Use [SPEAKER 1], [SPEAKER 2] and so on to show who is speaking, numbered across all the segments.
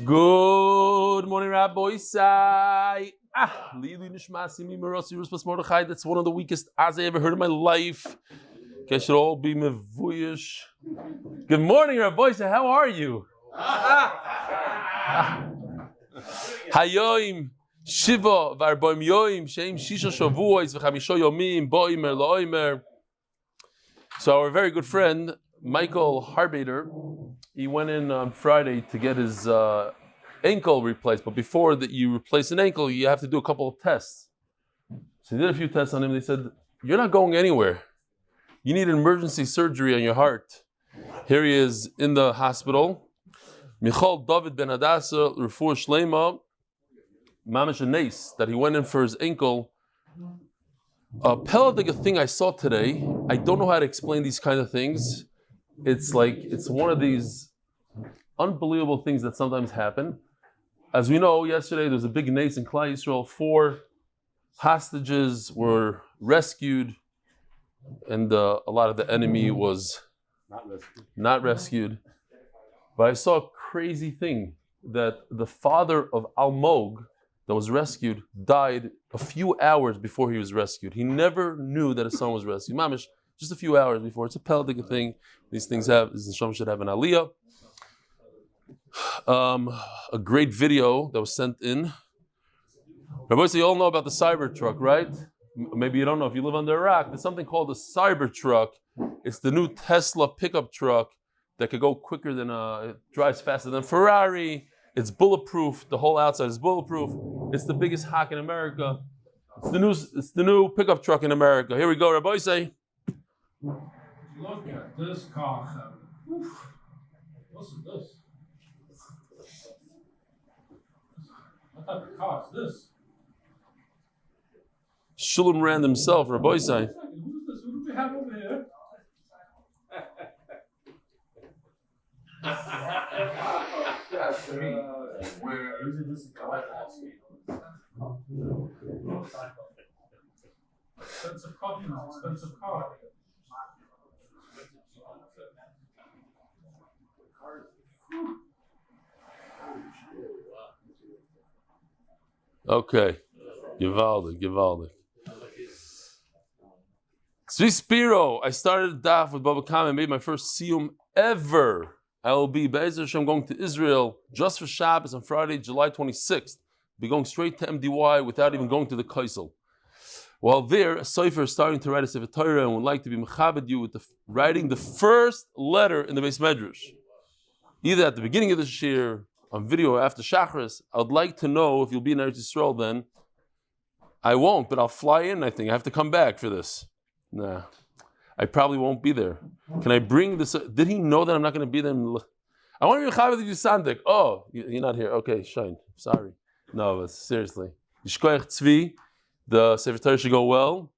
[SPEAKER 1] Good morning, Rabbi Isai. Nishmat. That's one of the weakest as I ever heard in my life. I should all be mevuyish. Good morning, Rabbi Isai. How are you? Hayoim Shiva v'arbaim yoim sheim shisha shavuos v'chamisha yomim boimer loimer. So our very good friend Michael Harbader, he went in on Friday to get his ankle replaced. But before that, you replace an ankle, you have to do a couple of tests. So they did a few tests on him. They said, "You're not going anywhere. You need emergency surgery on your heart." Here he is in the hospital. Michal David ben Hadassah, Refuah Shelaima, mamish nes, that he went in for his ankle. A pelagic thing I saw today. I don't know how to explain these kind of things. It's one of these unbelievable things that sometimes happen. As we know, yesterday there was a big nes in Klal Yisrael. 4 hostages were rescued, and a lot of the enemy was not rescued. But I saw a crazy thing that the father of Almog that was rescued died a few hours before he was rescued. He never knew that his son was rescued. Mamish, just a few hours before. It's a pelagic thing. These things have, this neshama should have an aliyah. A great video that was sent in. Rabbi, you all know about the Cybertruck, right? Maybe you don't know if you live under Iraq. There's something called a Cybertruck. It's the new Tesla pickup truck that could go quicker than it drives faster than Ferrari. It's bulletproof. The whole outside is bulletproof. It's the biggest hack in America. It's the new pickup truck in America. Here we go, Rabbi. Say.
[SPEAKER 2] Look at this car. What's this? What type of car is this?
[SPEAKER 1] Shulam ran himself, Rabbi. Say.
[SPEAKER 2] Who's this? Who do we have over here? Expensive coffee, expensive car.
[SPEAKER 1] Okay. Givaldic. Tzvi Spiro. I started Daf with Bava Metzia and made my first siyum ever. I will be Be'ezer Hashem going to Israel just for Shabbos on Friday, July 26th. Be going straight to MDY without even going to the Kaisel. While there, a Sefer is starting to write a Sefer Torah and would like to be mechabed you with writing the first letter in the Beis Medrash. Either at the beginning of the shir, on video, or after Shachris. I would like to know if you'll be in Eretz Yisrael then. I won't, but I'll fly in, I think. I have to come back for this. Nah, I probably won't be there. Can I bring this? Did he know that I'm not going to be there? I want to be mechabed you Sandik. Oh, you're not here. Okay, shine. Sorry. No, but seriously. Yishkoyach Tzvi. The Sefer Torah should go well,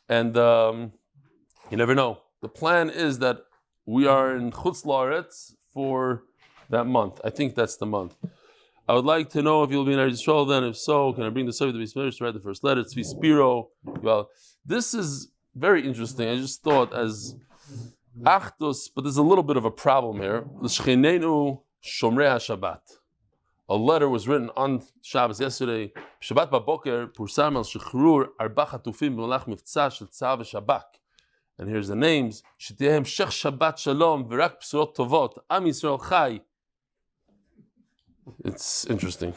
[SPEAKER 1] and you never know. The plan is that we are in Chutz La'aretz for that month. I think that's the month. I would like to know if you'll be in Eretz Yisrael then. If so, can I bring the Sefer to Beis Medrash to write the first letter? Tzvi Spiro. Well, this is very interesting. I just thought as Achdus, but there's a little bit of a problem here. L'shchenenu Shomrei HaShabbat. A letter was written on Shabbos yesterday. Shabbat Baboker Pursam al Shechrur Arba Chatufim B'Malach Mivtza Shel Tzah v'Shabak. And here's the names. Shetihem Shech Shabbat Shalom V'Rak Psurot Tovot Am Yisrael Chai. It's interesting.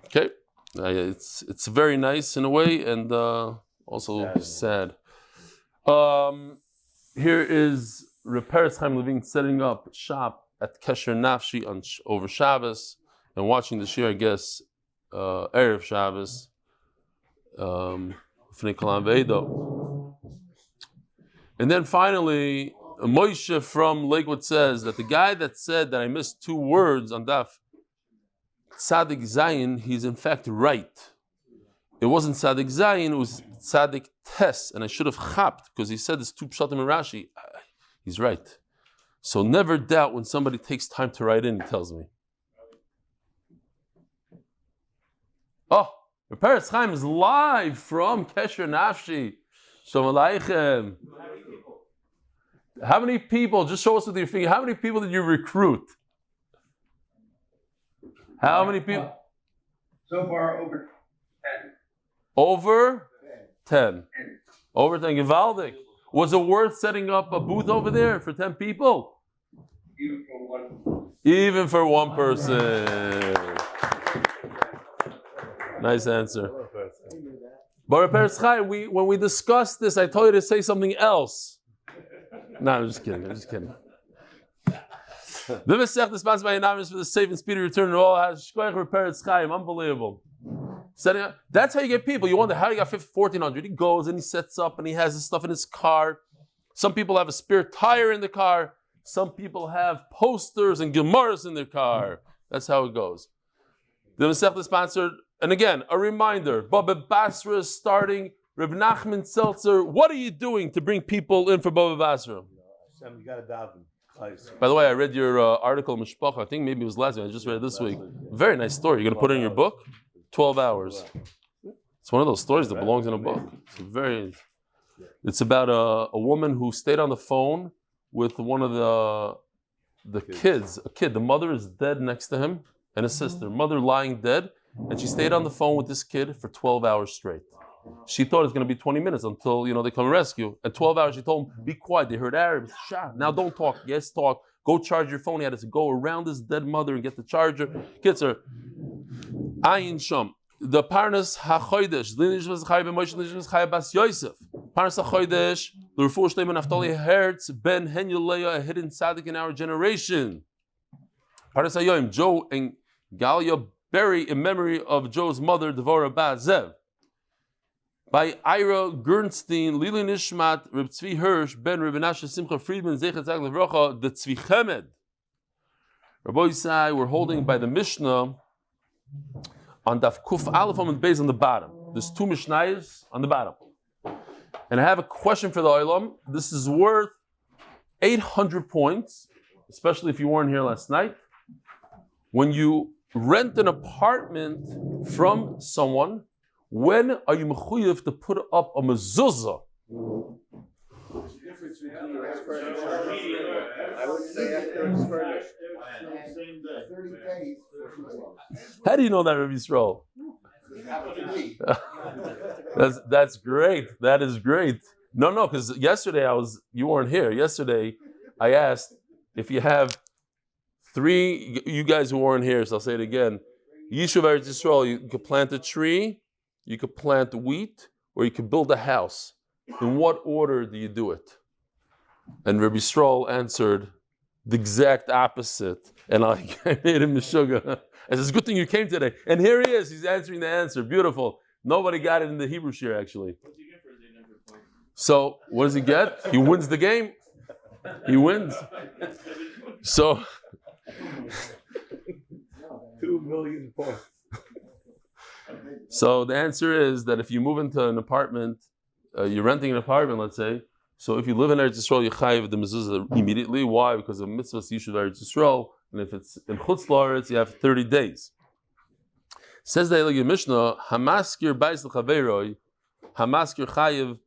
[SPEAKER 1] Okay, it's very nice in a way and also sad. Here is Reb Chaim Levine setting up shop at Kesher Nafshi over Shabbos. And watching the shir, I guess, Erev Shabbos, Fnei Kalam Ve'edo. And then finally, Moshe from Lakewood says that the guy that said that I missed 2 words on Daf, tzadik Zayin, he's in fact right. It wasn't tzadik Zayin, it was tzadik Tes, and I should have chapped because he said this 2 pshatim in Rashi. He's right. So never doubt when somebody takes time to write in, he tells me. Oh, Reb Chaim is live from Kesher Nafshi. Shalom Aleichem. How many people, just show us with your finger, how many people did you recruit? How many people?
[SPEAKER 3] So far, over 10.
[SPEAKER 1] Over 10. Over 10. Gewaldig. Was it worth setting up a booth over there for 10 people?
[SPEAKER 3] Even for one.
[SPEAKER 1] Even for one person. Nice answer. But when we discussed this, I told you to say something else. No, I'm just kidding. The Masech responds by anonymous for the safe and speedy return of all has unbelievable. That's how you get people. You wonder how you got 1,400. He goes and he sets up and he has his stuff in his car. Some people have a spare tire in the car. Some people have posters and Gemaras in their car. That's how it goes. The Masech sponsored, and again, a reminder, Bava Basra is starting. Reb Nachman Seltzer, what are you doing to bring people in for Bava Basra?
[SPEAKER 4] You got to daven.
[SPEAKER 1] By the way, I read your article, Mishpacha. I think maybe it was last week. I just read it this week. Very nice story. You're going to put it in your book? 12 hours. It's one of those stories that belongs in a book. It's about a woman who stayed on the phone with one of the kids. A kid. The mother is dead next to him and his sister. Mother lying dead. And she stayed on the phone with this kid for 12 hours straight. She thought it was going to be 20 minutes until, they come and rescue. At 12 hours, she told him, be quiet. They heard Arabs. Now don't talk. Yes, talk. Go charge your phone. He had to go around his dead mother and get the charger. Kids are Ayin Sham. The Parnas HaChodesh. Nishmat Zechrya ben Moshe, Nishmat Zechrya bas Yosef. Parnas HaChodesh. The Refuah Shelaima Neftali Hertz ben Leah, a hidden tzadik in our generation. Parnas HaYoim. Joe and Galia Berry in memory of Joe's mother, Devora bas Zev. By Ira Greenstein, Eli Nishmat, Reb Tzvi Hirsh, Ben Reb Simcha Friedman, zechus Devora, the Tzvi Chemed. Rabbi Yisai, we're holding by the Mishnah on Daf Kuf Aleph Amud Beis on the bottom. There's 2 Mishnayos on the bottom. And I have a question for the Olam. This is worth 800 points, especially if you weren't here last night. When you rent an apartment from someone, when are you mechuyev to put up a mezuzah?
[SPEAKER 4] What's the difference between it's furnished? I would say after it's furnished. 30 days.
[SPEAKER 1] How do you know that, Rabbi Yisrael? That's great. That is great. No, because yesterday you weren't here. Yesterday I asked if you have 3, you guys who weren't here, so I'll say it again. Yishuv Eretz Yisrael, you could plant a tree, you could plant wheat, or you could build a house. In what order do you do it? And Rabbi Yisrael answered the exact opposite. And I made him a sugar. I said, it's a good thing you came today. And here he is. He's answering the answer. Beautiful. Nobody got it in the Hebrew share, actually.
[SPEAKER 2] What's he get for his 800 points?
[SPEAKER 1] So what does he get? He wins the game. He wins. So
[SPEAKER 4] 2 million points.
[SPEAKER 1] So the answer is that if you move into an apartment, you're renting an apartment, let's say. So if you live in Eretz Yisrael, you chayiv the mezuzah immediately. Why? Because of mitzvahs yishuv Eretz Yisrael, and if it's in Chutz La'aretz, you have 30 days. Says the Eli Mishnah, Hamaskir bais l'chaveroi, Hamaskir chayiv.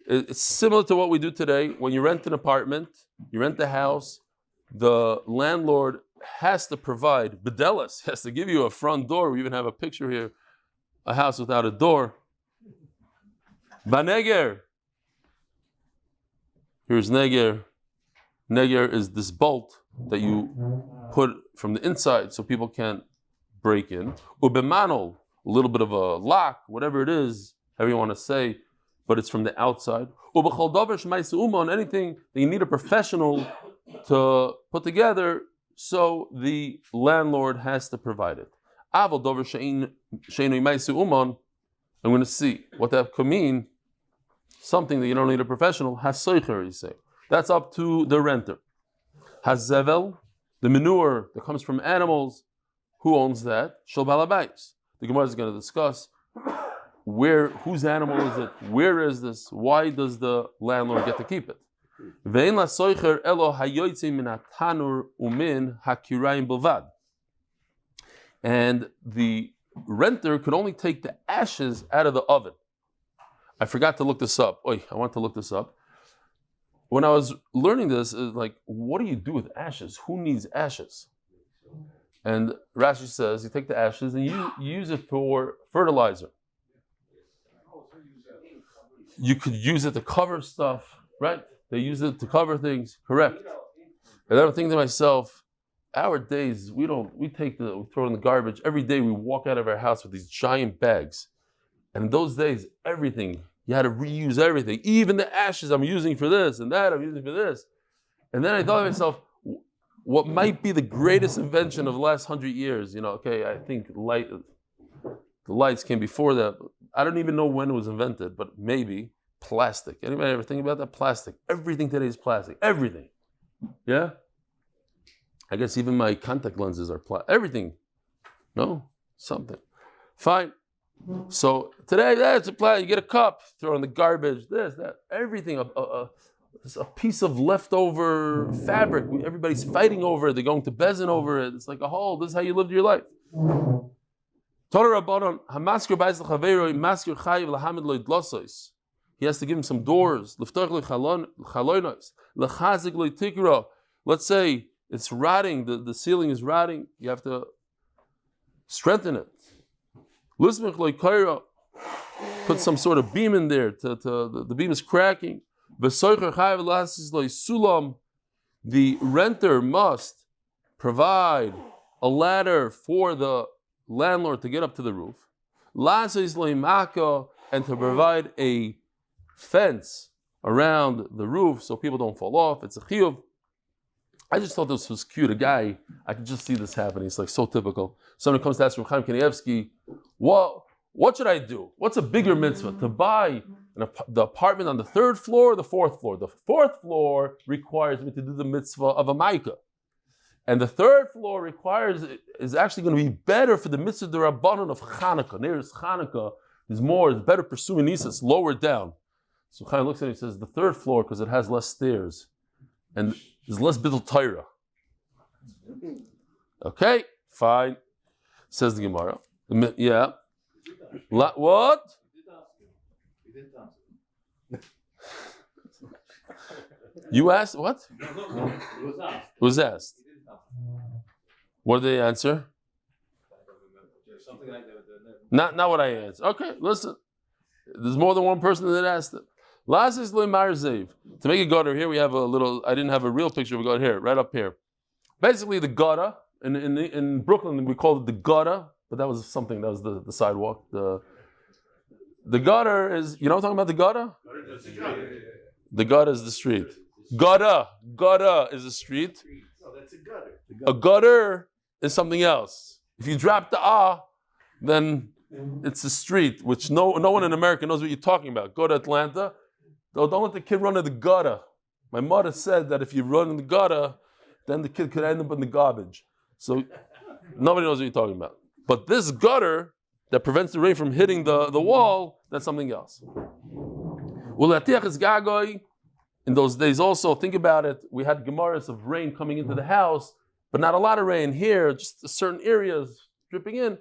[SPEAKER 1] It's similar to what we do today. When you rent an apartment, you rent the house, the landlord has to provide bedelas, has to give you a front door. We even have a picture here, a house without a door. Baneger. Here's neger. Neger is this bolt that you put from the inside so people can't break in. Ubemanol, a little bit of a lock, whatever it is, however you want to say, but it's from the outside. Ubechol davar shma'aseh umon, anything that you need a professional to put together, so the landlord has to provide it. Aval davar she'einu ma'aseh umon, I'm going to see what that could mean. Something that you don't need a professional, hasoicher, you say. That's up to the renter. Hazevel, the manure that comes from animals, who owns that? Shel balabais. The Gemara is going to discuss whose animal is it? Where is this? Why does the landlord get to keep it? Ve'en lasoicher elo hayoytze min hatanur umin hakirayim bilvad. And the renter could only take the ashes out of the oven. I forgot to look this up. I want to look this up. When I was learning this, it's like, what do you do with ashes? Who needs ashes? And Rashi says you take the ashes and you use it for fertilizer. You could use it to cover stuff, right? They use it to cover things, correct. And then I'm thinking to myself, our days, we throw it in the garbage. Every day we walk out of our house with these giant bags. And in those days, everything, you had to reuse everything. Even the ashes I'm using for this and that, I'm using for this. And then I thought to myself, what might be the greatest invention of the last 100 years? I think the lights came before that. I don't even know when it was invented, but maybe plastic. Anybody ever think about that? Plastic. Everything today is plastic. Everything. Yeah? I guess even my contact lenses are plastic. Everything. No? Something. Fine. So today, that's a plastic. You get a cup, throw in the garbage, this, that, everything. A piece of leftover fabric. Everybody's fighting over it. They're going to bezin over it. It's like a hole. This is how you lived your life. He has to give him some doors. Let's say it's rotting, the ceiling is rotting. You have to strengthen it. Put some sort of beam in there. The beam is cracking. The renter must provide a ladder for the landlord to get up to the roof, and to provide a fence around the roof so people don't fall off. It's a chiyuv. I just thought this was cute. A guy, I could just see this happening. It's like so typical. Someone comes to ask Reb Kidnovations, what should I do? What's a bigger mitzvah? To buy the apartment on the 3rd floor or the 4th floor? The 4th floor requires me to do the mitzvah of a maika. And the 3rd floor is actually going to be better for the mitzvah d'Rabbanan of Chanukah. Nearest Chanukah, it's better pursuing Nisa, it's lower down. So Chaim looks at it and says, the 3rd floor, because it has less stairs. And there's less bittul Torah. Okay, fine. Says the Gemara. Yeah. What? You asked what? It was asked. What did they answer? Not what I answered. Okay, listen. There's more than one person that asked it. To make a gutter here, we have a little. I didn't have a real picture of a gutter here, right up here. Basically, the gutter in Brooklyn we called it the gutter, but that was something. That was the sidewalk. The gutter is. You know what I'm talking about? The gutter. The gutter is the street. Gutter is a street.
[SPEAKER 4] No, that's a gutter.
[SPEAKER 1] A gutter is something else. If you drop the then it's a street, which no one in America knows what you're talking about. Go to Atlanta. Don't let the kid run in the gutter. My mother said that if you run in the gutter, then the kid could end up in the garbage. So nobody knows what you're talking about. But this gutter that prevents the rain from hitting the wall, that's something else. In those days also, think about it, we had gemaras of rain coming into the house, but not a lot of rain here, just certain areas dripping in.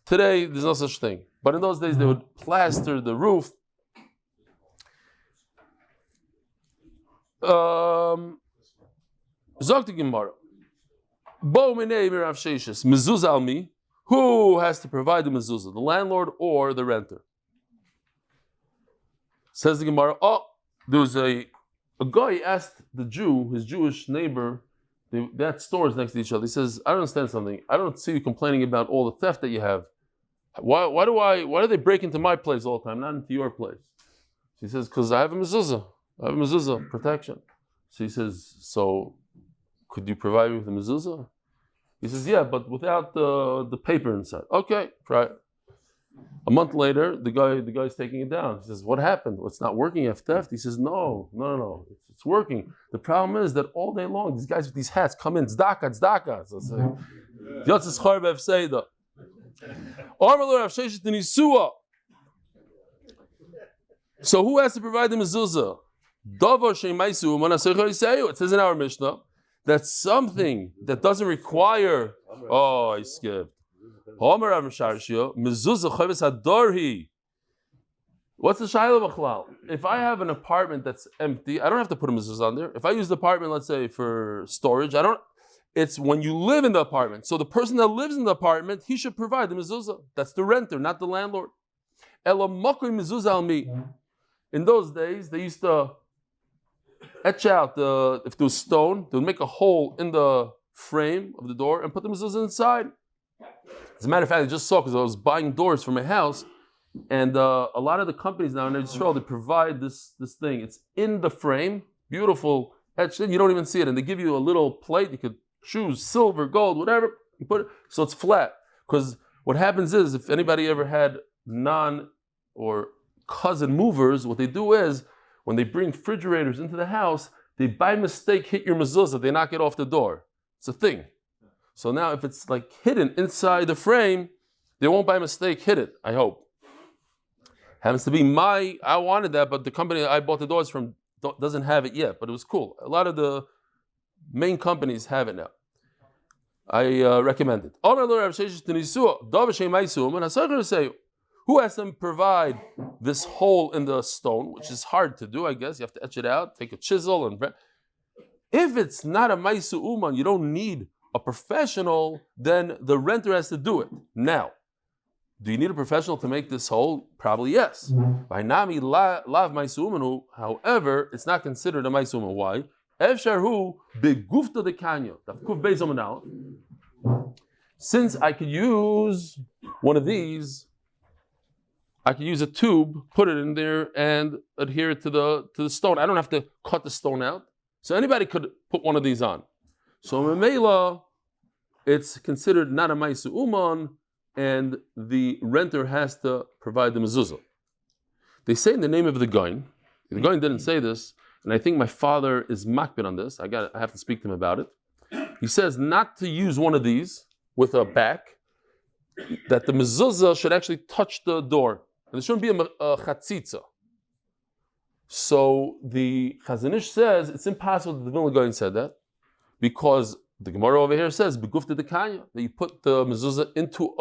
[SPEAKER 1] Today, there's no such thing. But in those days, they would plaster the roof. Zok Gemara. Bo minei mirav sheishes mezuzah almi. Who has to provide the mezuzah, the landlord or the renter? Says the Gemara. There was a guy asked the Jew, his Jewish neighbor. That store is next to each other. He says, "I don't understand something. I don't see you complaining about all the theft that you have. Why do they break into my place all the time, not into your place?" He says, "Because I have a mezuzah. Protection." So he says, "So could you provide me with a mezuzah?" He says, "Yeah, but without the paper inside." Okay, try it. A month later, the guy's taking it down. He says, "What happened? Well, it's not working. You have theft." He says, No. It's working. The problem is that all day long, these guys with these hats come in, tzedakah. So it's like, zechus bev seida. So who has to provide the mezuzah? It says in our Mishnah that something that doesn't require. Oh, I skipped. What's the shayla b'chlal? If I have an apartment that's empty, I don't have to put a mezuzah on there. If I use the apartment, let's say for storage, It's when you live in the apartment. So the person that lives in the apartment, he should provide the mezuzah. That's the renter, not the landlord. In those days, they used to etch out if there was stone, they would make a hole in the frame of the door and put the mezuzah inside. As a matter of fact, I just saw, because I was buying doors for my house, and a lot of the companies now in Israel, they provide this thing. It's in the frame, beautiful, etched in. You don't even see it, and they give you a little plate. You could choose silver, gold, whatever. You put it so it's flat. Because what happens is, if anybody ever had non or cousin movers, what they do is when they bring refrigerators into the house, they by mistake hit your mezuzah. They knock it off the door. It's a thing. So now, if it's like hidden inside the frame, they won't by mistake hit it. I hope. Happens to be I wanted that, but the company I bought the doors from doesn't have it yet. But it was cool. A lot of the main companies have it now. I recommend it. Who has to provide this hole in the stone, which is hard to do, I guess. You have to etch it out, take a chisel, and if it's not a maisu uman, you don't need a professional, then the renter has to do it. Now, do you need a professional to make this hole? Probably yes. By nami lav maisu umanu, however, it's not considered a maisu uman. Why? Efsharhu begufta de kanya. Since I could use one of these, I could use a tube, put it in there, and adhere it to the stone. I don't have to cut the stone out. So anybody could put one of these on. So Memela, it's considered not a maisu uman, and the renter has to provide the mezuzah. They say in the name of the Gain. The Gain didn't say this, and I think my father is makbid on this. I have to speak to him about it. He says not to use one of these with a back, that the mezuzah should actually touch the door. And there shouldn't be a chatzitza. So the Chazon Ish says it's impossible that the Vilna Gaon said that, because the Gemara over here says begufta dekanya, that you put the mezuzah into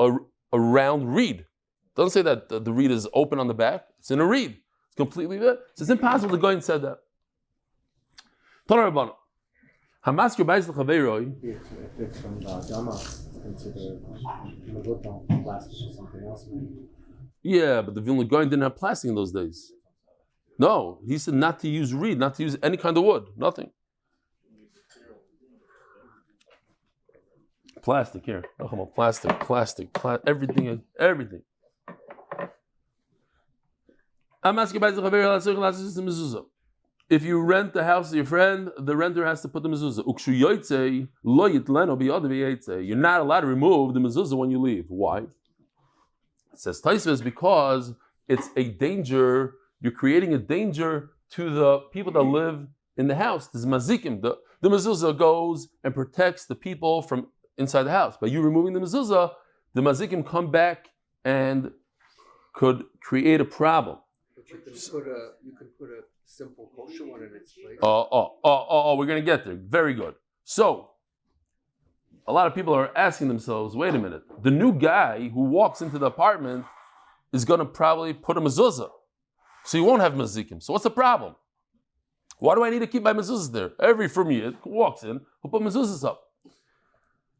[SPEAKER 1] a round reed. It doesn't say that the reed is open on the back. It's in a reed. It's completely there. So it's impossible the Gaon said that. Hamas Yobais l'chaveroi.
[SPEAKER 5] If it's from the Adama, consider plastic or something else, maybe.
[SPEAKER 1] Yeah, but the Vilna Gaon didn't have plastic in those days. No, he said not to use reed, not to use any kind of wood, nothing. Plastic here, plastic, everything. If you rent the house of your friend, the renter has to put the mezuzah. You're not allowed to remove the mezuzah when you leave. Why? It says Taisvus, because it's a danger. You're creating a danger to the people that live in the house. There's mazikim. The mezuzah goes and protects the people from inside the house. By you removing the mezuzah, the mazikim come back and could create a problem.
[SPEAKER 4] But you can put a simple kosher one in its place.
[SPEAKER 1] We're going to get there. Very good. So, a lot of people are asking themselves, wait a minute, the new guy who walks into the apartment is going to probably put a mezuzah. So you won't have mazikim. So what's the problem? Why do I need to keep my mezuzahs there? Every Furmiyid who walks in, who put mezuzahs up.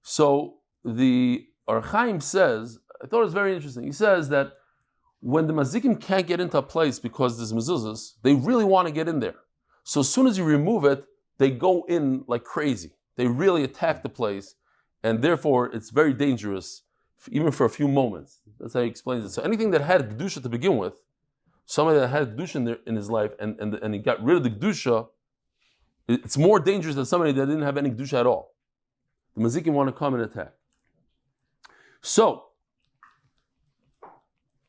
[SPEAKER 1] So the Or Chaim says, I thought it was very interesting. He says that when the mazikim can't get into a place because there's mezuzahs, they really want to get in there. So as soon as you remove it, they go in like crazy. They really attack the place, and therefore it's very dangerous, even for a few moments. That's how he explains it. So anything that had Kedusha to begin with, somebody that had Kedusha in his life and he got rid of the Kedusha, it's more dangerous than somebody that didn't have any Kedusha at all. The mazikim want to come and attack. So,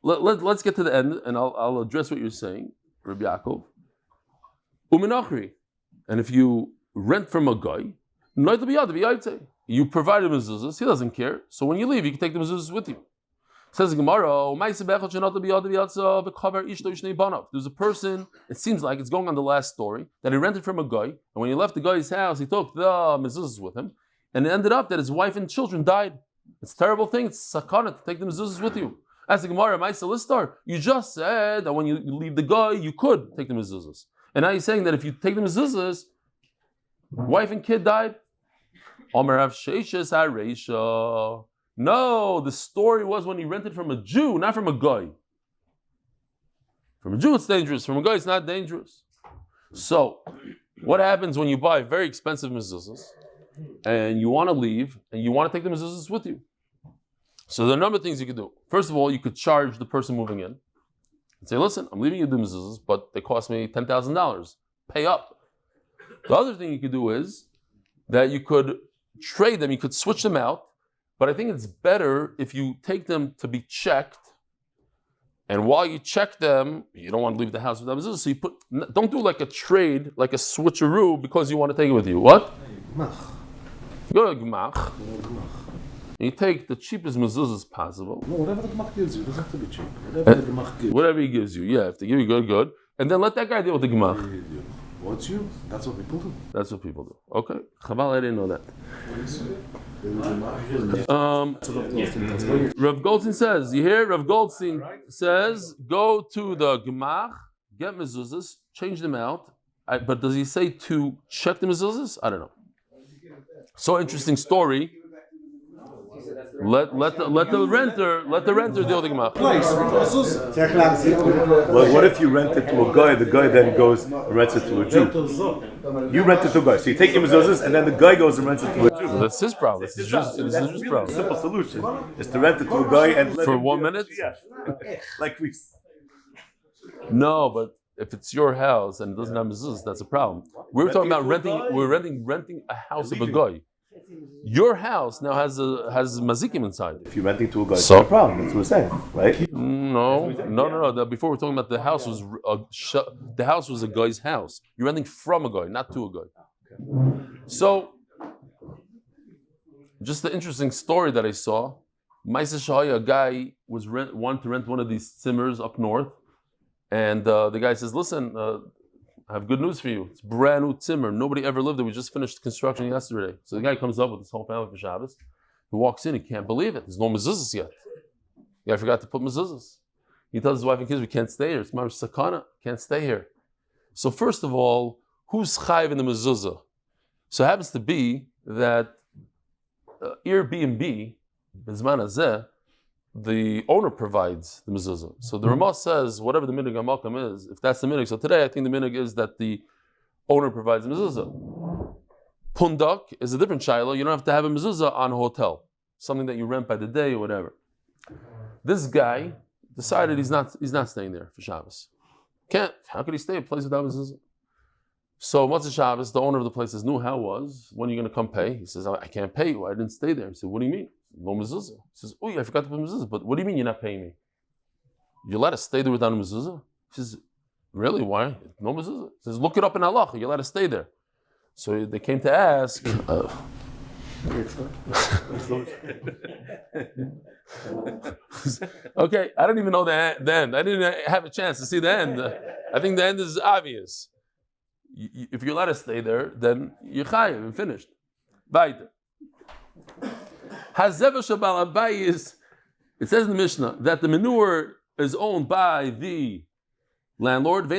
[SPEAKER 1] let's get to the end, and I'll address what you're saying, Rabbi Yaakov. Uminachri. And if you rent from a guy, you provide him mezuzahs, he doesn't care. So when you leave, you can take the mezuzahs with you. Says the Gemara, there's a person, it seems like it's going on the last story, that he rented from a guy, and when he left the guy's house, he took the mezuzahs with him, and it ended up that his wife and children died. It's a terrible thing, it's sakana to take the mezuzahs with you. As the Gemara, you just said that when you leave the guy, you could take the mezuzahs. And now you're saying that if you take the mezuzahs, wife and kid died. No, the story was when he rented from a Jew, not from a guy. From a Jew, it's dangerous. From a guy, it's not dangerous. So, what happens when you buy very expensive mezuzahs and you want to leave and you want to take the mezuzahs with you? So there are a number of things you could do. First of all, you could charge the person moving in and say, listen, I'm leaving you the mezuzahs, but they cost me $10,000. Pay up. The other thing you could do is that you could trade them, you could switch them out, but I think it's better if you take them to be checked, and while you check them, you don't want to leave the house without mezuzah, so you don't do like a trade, like a switcheroo, because you want to take it with you. What? Go to Gmach. And you take the cheapest mezuzahs possible.
[SPEAKER 6] No, whatever the Gmach gives you, it doesn't have to be cheap. Whatever the Gmach gives you.
[SPEAKER 1] Whatever he gives you, yeah. If they give you good. And then let that guy deal with the Gmach.
[SPEAKER 6] What's you? That's what people do.
[SPEAKER 1] That's what people do. Okay. Chaval, I didn't know that. Rav Goldstein says, you hear? Rav Goldstein says, go to the Gmach, get mezuzahs, change them out. But does he say to check the mezuzahs? I don't know. So interesting story. Let the renter deal with the Gmach.
[SPEAKER 6] Well, what if you rent it to a guy? The guy then goes and rents it to a Jew. You rent it to a guy, so you take your mezuzahs, and then the guy goes and rents it to a Jew.
[SPEAKER 1] So that's his problem. This is his problem.
[SPEAKER 6] Simple solution is to rent it to a guy and let
[SPEAKER 1] for
[SPEAKER 6] him
[SPEAKER 1] 1 minute.
[SPEAKER 6] Yeah, like we.
[SPEAKER 1] No, but if it's your house and it doesn't have mezuzahs, that's a problem. We were talking about renting. We're renting a house of a guy. Your house now has mazikim inside.
[SPEAKER 6] If you're renting to a guy, it's not a problem. That's what we're saying, right?
[SPEAKER 1] No. Before we're talking about the house was a guy's house. You're renting from a guy, not to a guy. So, just the interesting story that I saw. Ma'aseh Shahaya, a guy wanted to rent one of these zimmers up north, and the guy says, "Listen, I have good news for you. It's brand new zimmer. Nobody ever lived there. We just finished construction yesterday." So the guy comes up with his whole family for Shabbos. He walks in. He can't believe it. There's no mezuzahs yet. The guy forgot to put mezuzahs. He tells his wife and kids, "We can't stay here. It's Marash Sakana. Can't stay here." So first of all, who's chayiv in the mezuzah? So it happens to be that Airbnb, Bizman Hazeh, the owner provides the mezuzah. So the Ramah says, whatever the minig hamakam is, if that's the minig. So today I think the minig is that the owner provides the mezuzah. Pundak is a different shayla. You don't have to have a mezuzah on a hotel, something that you rent by the day or whatever. This guy decided he's not staying there for Shabbos. Can't. How could he stay a place without mezuzah? So Motzei Shabbos, the owner of the place says, "No, how was? When are you going to come pay?" He says, "I can't pay you. I didn't stay there." He said, "What do you mean? No mezuzah." He says, "Oh, I forgot to put mezuzah." "But what do you mean you're not paying me? You let us stay there without a mezuzah?" He says, "Really? Why? No mezuzah?" He says, "Look it up in Allah. You let us stay there." So they came to ask. Okay, I don't even know the end. I didn't have a chance to see the end. I think the end is obvious. If you let us stay there, then you're chayiv and finished. Weiter. It says in the Mishnah that the manure is owned by the landlord. So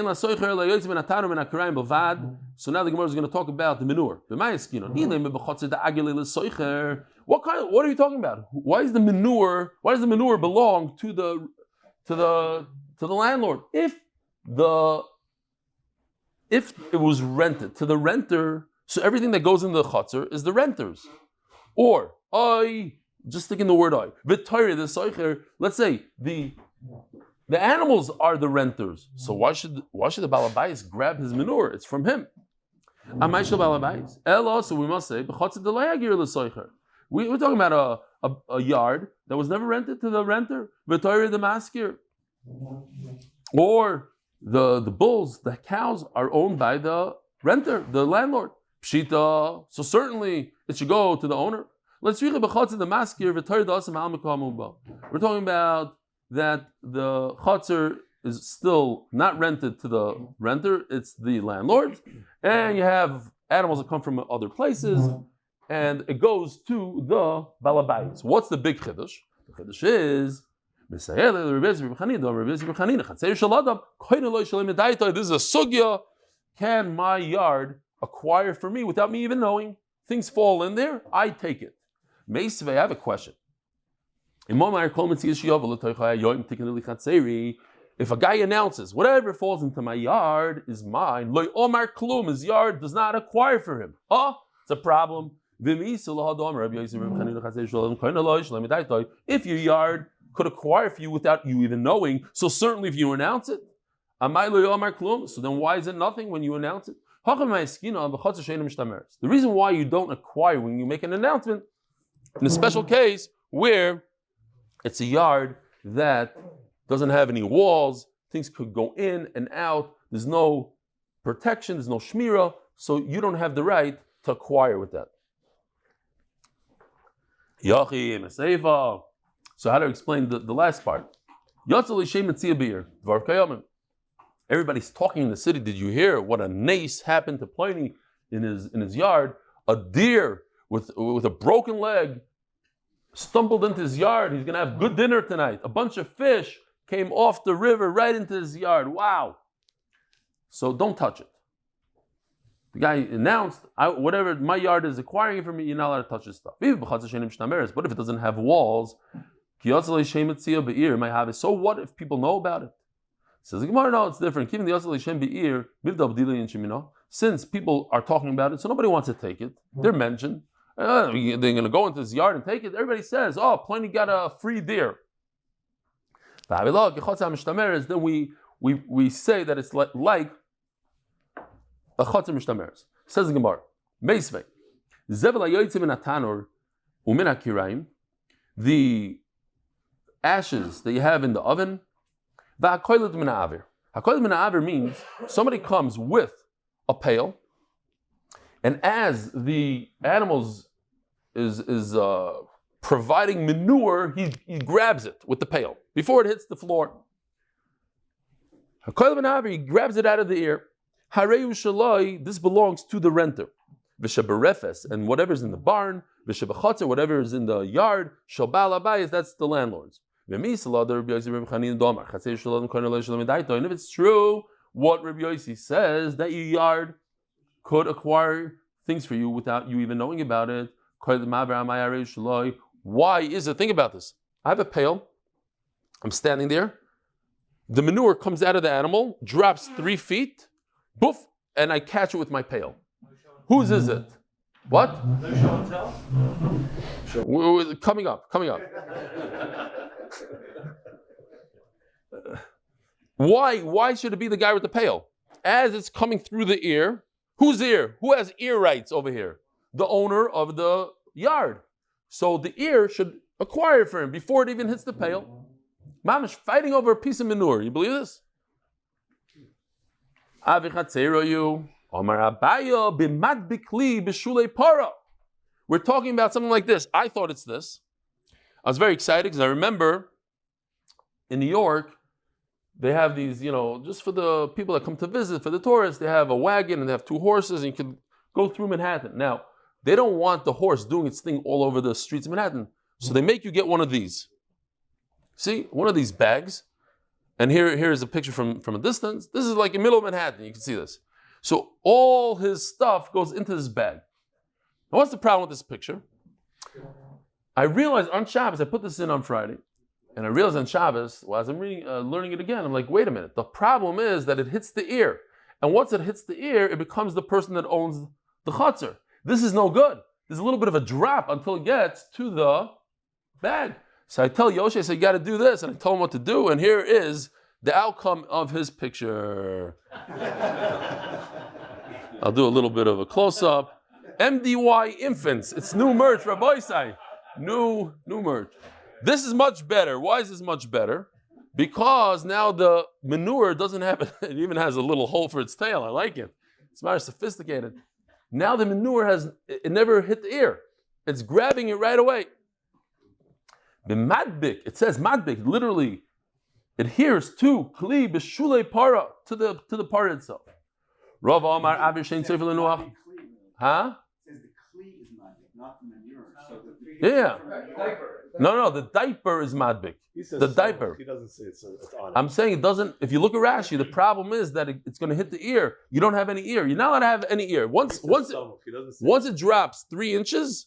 [SPEAKER 1] now the Gemara is going to talk about the manure. What are you talking about? Why does the manure belong to the landlord? If it was rented to the renter, so everything that goes in the chutzner is the renter's. Or just stick in the word let's say the animals are the renters. So why should the balabais grab his manure? It's from him. So we must say we're talking about a yard that was never rented to the renter. The maskir. Or the bulls, the cows are owned by the renter, the landlord. Pshita. So certainly it should go to the owner. We're talking about that the chutzner is still not rented to the renter, it's the landlord. And you have animals that come from other places, and it goes to the balabais. What's the big chiddush? The chiddush is this is a sugya. Can my yard acquire for me without me even knowing? things fall in there, I take it. Meisve, I have a question. If a guy announces, whatever falls into my yard is mine, his yard does not acquire for him. It's a problem. If your yard could acquire for you without you even knowing, so certainly if you announce it, so then why is it nothing when you announce it? The reason why you don't acquire when you make an announcement, in a special case where it's a yard that doesn't have any walls, things could go in and out, there's no protection, there's no shmira, so you don't have the right to acquire with that. So how to explain the last part? Everybody's talking in the city. Did you hear what a nace happened to Pliny in his yard? A deer with a broken leg stumbled into his yard. He's going to have good dinner tonight. A bunch of fish came off the river right into his yard. Wow. So don't touch it. The guy announced, whatever my yard is acquiring for me, you're not allowed to touch this stuff. But if it doesn't have walls, so what if people know about it? Says the Gemara, no, it's different. Since people are talking about it, so nobody wants to take it. They're mentioned. They're going to go into his yard and take it. Everybody says, oh, Pliny got a free deer. Then we say that it's like a chatzar mishtameres. Says the Gemara, Meisvei, Zevel hayotzim min hatanur umin hakirayim, the ashes that you have in the oven, va'hakoilot min ha'aver. Hakoilot min ha'aver means somebody comes with a pail, and as the animals is providing manure, he grabs it with the pail before it hits the floor. Hakoilot min ha'aver, he grabs it out of the air. Hareyu shaloi, this belongs to the renter. V'shaberefes, and whatever's in the barn, v'shabachatzer, whatever is in the yard, shabal abayis, that's the landlord's. And if it's true, what Reb Yossi says, that your yard could acquire things for you without you even knowing about it, why is it? Think about this. I have a pail, I'm standing there, the manure comes out of the animal, drops 3 feet, boof, and I catch it with my pail. Whose is it? What?
[SPEAKER 7] No show and tell?
[SPEAKER 1] Coming up. Why should it be the guy with the pail? As it's coming through the ear, whose ear? Who has ear rights over here? The owner of the yard. So the ear should acquire for him before it even hits the pail. Mamish fighting over a piece of manure. You believe this? We're talking about something like this. I thought it's this. I was very excited because I remember in New York, they have these, just for the people that come to visit, for the tourists, they have a wagon and they have 2 horses and you can go through Manhattan. Now, they don't want the horse doing its thing all over the streets of Manhattan. So they make you get one of these. See, one of these bags. And here's a picture from a distance. This is like in the middle of Manhattan. You can see this. So all his stuff goes into this bag. Now what's the problem with this picture? I realized on Shabbos, I put this in on Friday, and I realized on Shabbos, as I'm learning it again, I'm like, wait a minute. The problem is that it hits the ear. And once it hits the ear, it becomes the person that owns the chutzner. This is no good. There's a little bit of a drop until it gets to the bag. So I tell Yoshi, I said, you got to do this. And I told him what to do. And here is the outcome of his picture. I'll do a little bit of a close-up. MDY Infants. It's new merch, Rabbi Isai. New merch. This is much better. Why is this much better? Because now the manure doesn't have, it even has a little hole for its tail. I like it. It's very sophisticated. Now the manure it never hit the ear. It's grabbing it right away. The madbik, it says madbik, literally adheres to kli b'shulei para, to the para itself. Rav Amar Abir Shein Tzvi Lenuach. Huh?
[SPEAKER 4] It says the kli is madbik, not the manure. So
[SPEAKER 1] Yeah. No, the diaper is madbik.
[SPEAKER 6] He says
[SPEAKER 1] The
[SPEAKER 6] so.
[SPEAKER 1] diaper.
[SPEAKER 6] He doesn't say it's on.
[SPEAKER 1] I'm saying it doesn't. If you look at Rashi, the problem is that it's going to hit the ear. You don't have any ear. You're not allowed to have any ear. Once it drops 3 inches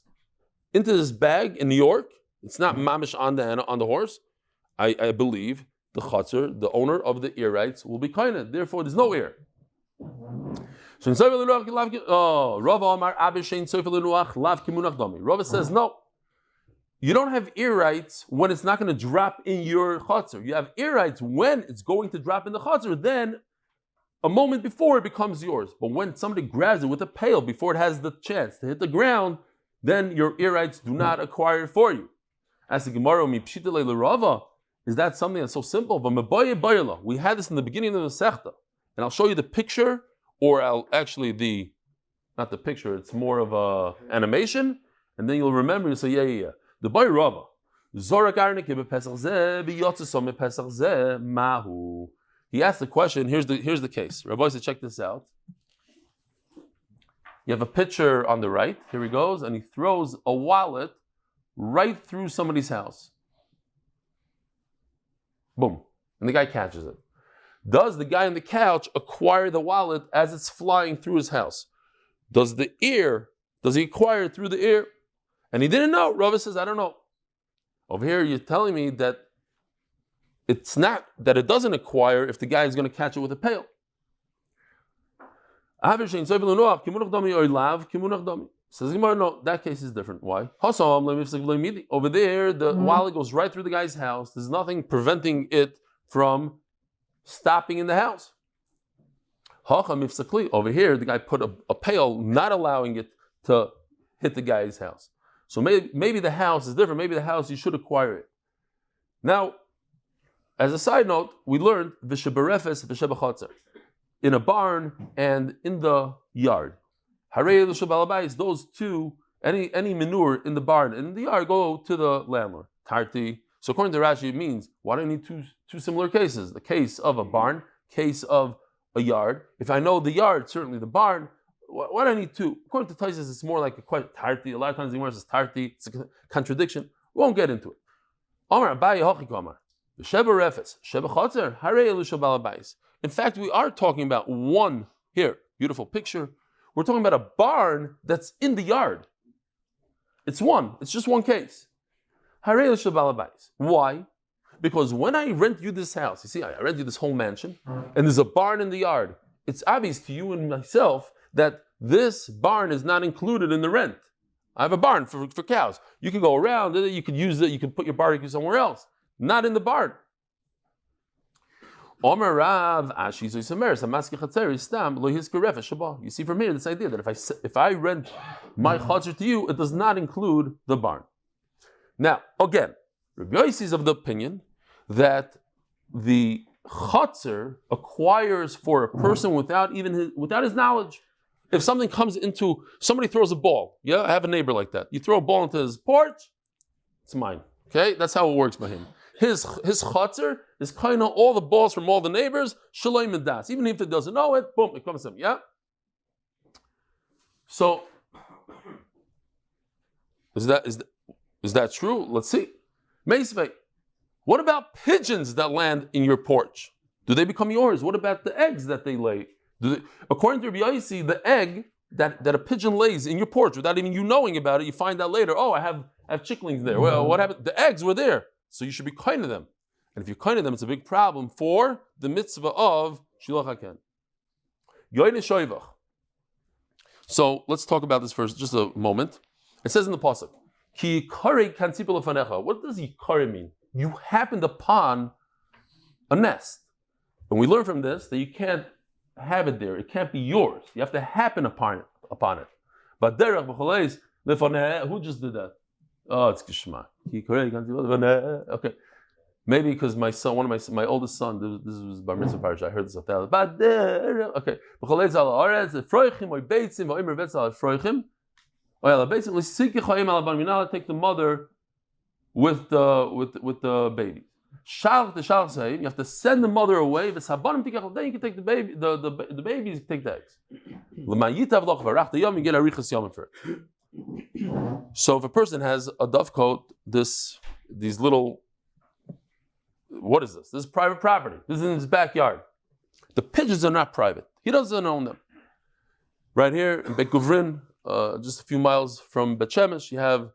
[SPEAKER 1] into this bag in New York, it's not mamish on the horse. I believe the chutzner, the owner of the ear rights, will be kind. Therefore, there's no ear. Rava says no. You don't have ear rights when it's not going to drop in your chutzner. You have ear rights when it's going to drop in the chutzner. Then, a moment before it becomes yours. But when somebody grabs it with a pail before it has the chance to hit the ground, then your ear rights do not acquire it for you. As the Gemara, is that something that's so simple? We had this in the beginning of the Masechta, and I'll show you the picture, or not the picture. It's more of a animation, and then you'll remember. You say, yeah. The boy Rava, mahu. He asked the question. Here's the case. Rabbi said, check this out. You have a picture on the right. Here he goes, and he throws a wallet right through somebody's house. Boom. And the guy catches it. Does the guy on the couch acquire the wallet as it's flying through his house? Does he acquire it through the ear? And he didn't know. Rava says, I don't know. Over here, you're telling me that it's not, that it doesn't acquire if the guy is going to catch it with a pail. Says Gemara, no, that case is different. Why? Over there, the wallet goes right through the guy's house. There's nothing preventing it from stopping in the house. Over here, the guy put a pail, not allowing it to hit the guy's house. So maybe the house is different. Maybe the house, you should acquire it. Now, as a side note, we learned in a barn and in the yard. Those two, any manure in the barn and in the yard go to the landlord. Tarti. So according to Rashi, it means, why do I need two similar cases? The case of a barn, case of a yard. If I know the yard, certainly the barn, why do I need two? According to Taisus, it's more like a question. Tarti. A lot of times the Gemara says tarti. It's a contradiction. We won't get into it. In fact, we are talking about one here. Beautiful picture. We're talking about a barn that's in the yard. It's just one case. Why? Because when I rent you this house, you see, I rent you this whole mansion, and there's a barn in the yard. It's obvious to you and myself that this barn is not included in the rent. I have a barn for cows. You can go around it, you can use it, you can put your barbecue somewhere else. Not in the barn. You see from here this idea that if I rent my chutzner to you, it does not include the barn. Now, again, Reb Eli is of the opinion that the chutzner acquires for a person without his knowledge. If something comes somebody throws a ball. Yeah, I have a neighbor like that. You throw a ball into his porch, it's mine. Okay, that's how it works by him. His chutzner is kind of all the balls from all the neighbors, Shelaima das. Even if it doesn't know it, boom, it comes to him. Yeah. So, is that true? Let's see. Meisvei. What about pigeons that land in your porch? Do they become yours? What about the eggs that they lay? According to Reb Eli, the egg that a pigeon lays in your porch without even you knowing about it, you find out later. Oh, I have chicklings there. Well, what happened? The eggs were there, so you should be kind to them. And if you're kind to them, it's a big problem for the mitzvah of Shilach HaKen. Yoyne Shoivach. So let's talk about this for just a moment. It says in the pasuk, Ki yikare kantzipel lefanecha. What does yikare mean? You happened upon a nest. And we learn from this that you can't have it there. It can't be yours. You have to happen upon it. But derech b'choleis lefaneh. Who just did that? Oh, it's Gishma. Okay. Maybe because my son, my oldest son, this was Bar Mitzvah Parish, I heard this of that. But okay. B'choleis al haaretz efroichim oy beitzim v'oimer vetz al efroichim. Basically, take the mother with the baby. You have to send the mother away. Then you can take the baby. The babies take the eggs. You get a for it. So if a person has a dovecote, this these little. What is this? This is private property. This is in his backyard. The pigeons are not private. He doesn't own them. Right here in Bet Guvrin, just a few miles from Bet Shemesh, you have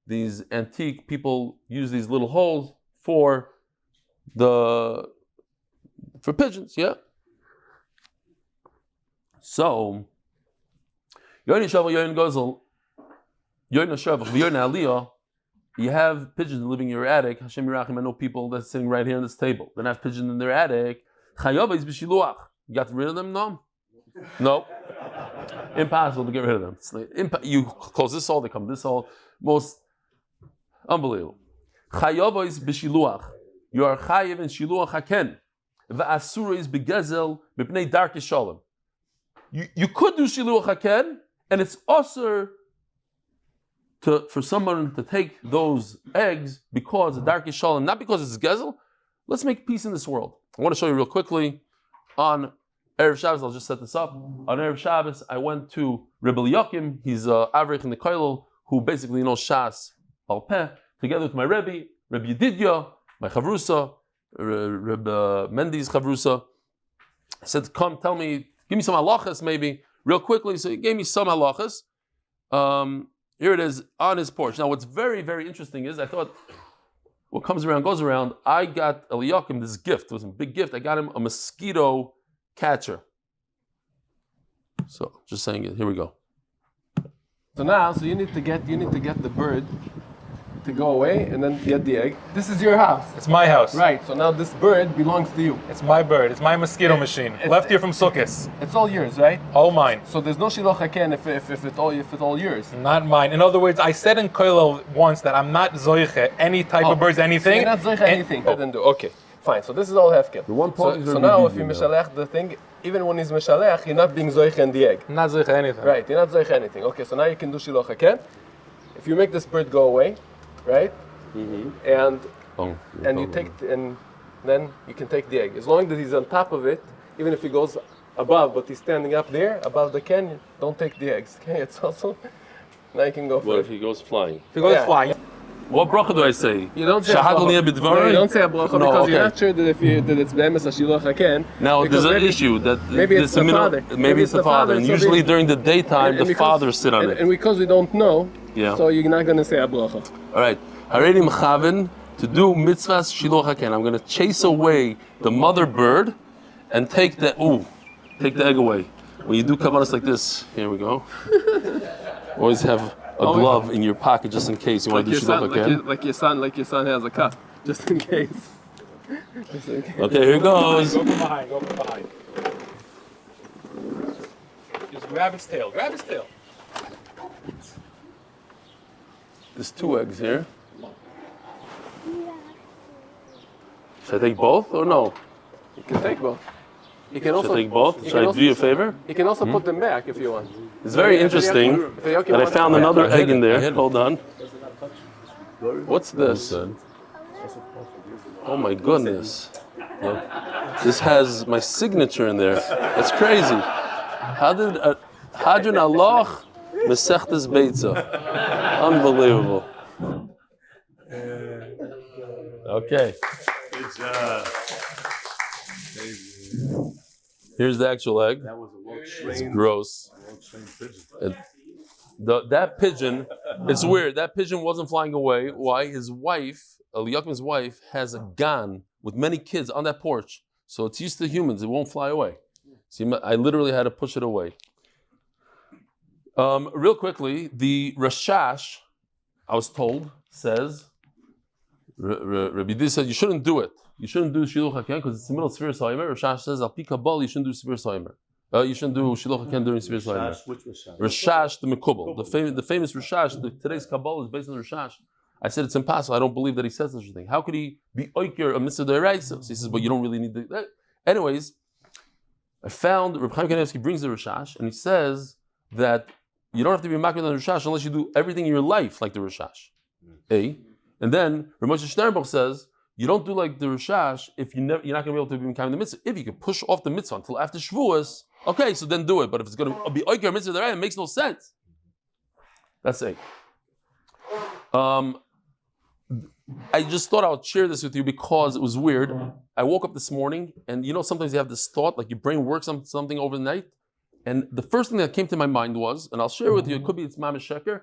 [SPEAKER 1] these antique people use these little holes for pigeons, yeah. So, Yoin Shav, Yoin Gozel, Yoin Shav, Yoin Aliyah. You have pigeons living in your attic. Hashem Yirachim, I know people that's sitting right here on this table. They have pigeons in their attic. Chayova is b'shiluach. You got rid of them? No. Impossible to get rid of them. You close this hole, they come this hole. Most unbelievable. Chayova is b'shiluach. You are chayiv in shiluach haken. V'asura is begezel b'pnei darkei shalom. You could do shiluach haken, and it's also for someone to take those eggs because of darkei shalom, not because it's gezel. Let's make peace in this world. I want to show you real quickly on Erev Shabbos. I'll just set this up. On Erev Shabbos, I went to Reb Eli. He's Avrich in the Koilel, who basically knows Shas al Peh, together with my Rebbe, Reb Yedidya, my Chavrusa, Reb Mendy's Chavrusa. I said, come, tell me, give me some halachas maybe, real quickly. So he gave me some halachas. Here it is on his porch. Now, what's very, very interesting is I thought, what comes around goes around. I got Eliakim this gift. It was a big gift. I got him a mosquito catcher. So, just saying it. Here we go.
[SPEAKER 7] So now, you need to get the bird to go away and then get the egg. This is your house.
[SPEAKER 8] It's my house.
[SPEAKER 7] Right. So now this bird belongs to you.
[SPEAKER 8] It's my bird. It's my mosquito machine. Left here from Sukkot.
[SPEAKER 7] It's all yours, right?
[SPEAKER 8] All mine.
[SPEAKER 7] So there's no shiloh haken if it's all yours.
[SPEAKER 8] Not mine. In other words, I said in Koilel once that I'm not zoiche any type of birds, anything.
[SPEAKER 7] So you're not zoiche anything. I didn't do. Okay. Fine. So this is all hefker. So now if you mishalech the thing, even when he's mishalech, you're not being zoiche in the egg.
[SPEAKER 8] Not zoiche anything.
[SPEAKER 7] Right. You're not zoiche anything. Okay. So now you can do shiloh haken. If you make this bird go away, right? And you take and then you can take the egg. As long as he's on top of it, even if he goes above, but he's standing up there above the can, don't take the eggs. Okay, it's also now you can go for
[SPEAKER 1] What
[SPEAKER 7] it.
[SPEAKER 1] if he goes flying?
[SPEAKER 8] If he goes flying.
[SPEAKER 1] What bracha do I say?
[SPEAKER 7] You don't say
[SPEAKER 1] Shahad Devora?
[SPEAKER 7] No, you don't say a bracha
[SPEAKER 1] No,
[SPEAKER 7] because
[SPEAKER 1] okay.
[SPEAKER 7] you're not sure that that it's be'emes hashiloch haken.
[SPEAKER 1] Now there's an issue that
[SPEAKER 7] maybe it's the father.
[SPEAKER 1] Maybe it's the father, and
[SPEAKER 7] so
[SPEAKER 1] usually during the daytime the father sit on it.
[SPEAKER 7] And because we don't know,
[SPEAKER 1] Yeah.
[SPEAKER 7] so you're not going to say a bracha.
[SPEAKER 1] All right. Haredi mechaven to do mitzvahs shiloh haken. I'm going to chase away the mother bird and take the egg away. When you do kavanas like this, here we go. Always have a glove in your pocket just in case you want to do shiloh haken.
[SPEAKER 7] Like your son has a cup, just in case.
[SPEAKER 1] Okay, here goes.
[SPEAKER 8] Go from behind. Go from behind. Just grab its tail. Grab its tail.
[SPEAKER 1] There's 2 eggs here. Should I take both or no?
[SPEAKER 7] You can take both. You can
[SPEAKER 1] Should
[SPEAKER 7] also
[SPEAKER 1] I take both? Should I do you a favor?
[SPEAKER 7] You can also put them back if you want.
[SPEAKER 1] It's very interesting that I found another egg in there. Hold on. What's this? Oh my goodness. Look. This has my signature in there. That's crazy. Hadron Allah Mesechtes Beitza. Unbelievable. Okay.
[SPEAKER 6] Good job.
[SPEAKER 1] Here's the actual egg.
[SPEAKER 6] That was a
[SPEAKER 1] It's gross. That pigeon, it's weird. That pigeon wasn't flying away. Why? His wife, Eliakim's wife, has a gan with many kids on that porch. So it's used to humans. It won't fly away. See, I literally had to push it away. Real quickly, the Rashash, I was told, says, Rabbi Di said, you shouldn't do it. You shouldn't do Shiluch HaKen because it's the middle of Sfiras HaYomer. Rashash says, Al Pi Kabbalah, you shouldn't do Sfiras HaYomer. You shouldn't do Shiluch HaKen during Sfiras HaYomer.
[SPEAKER 6] Which Rashash?
[SPEAKER 1] Rashash, the Mekubal. The famous Rashash, today's Kabbalah is based on Rashash. I said, it's impossible. I don't believe that he says such a thing. How could he be Oiker, a Mitzvah D'Oraisa? So he says, but you don't really need the... Anyways, I found, Reb Chaim Kanievsky brings the Rashash, and he says that you don't have to be makir on the Rashash unless you do everything in your life like the Rashash. A. And then, Reb Moshe Sternbuch says, you don't do like the Rashash if you're not going to be able to be makir the mitzvah. If you can push off the mitzvah until after Shavuos, okay, so then do it. But if it's going to be Oiker mitzvah D'Oraisa, it makes no sense. That's A. I just thought I would share this with you because it was weird. I woke up this morning, and sometimes you have this thought, like your brain works on something overnight. And the first thing that came to my mind was, and I'll share with you, it could be it's Mama Sheker,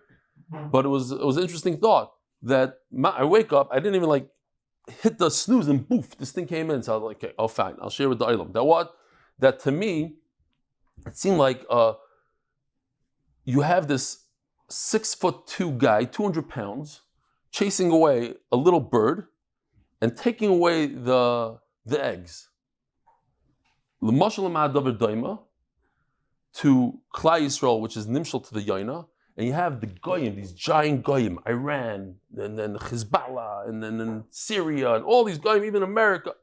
[SPEAKER 1] but it was an interesting thought that I wake up, I didn't even hit the snooze and boof, this thing came in. So I was like, okay, oh fine, I'll share with the Ilam. That to me, it seemed like you have this 6'2" guy, 200 pounds, chasing away a little bird and taking away the eggs. L'mashal ma'adavar daima to Klal Yisrael, which is nimshal to the Yaina, and you have the Goyim, these giant Goyim, Iran, and then Hezbollah, and then Syria, and all these Goyim, even America,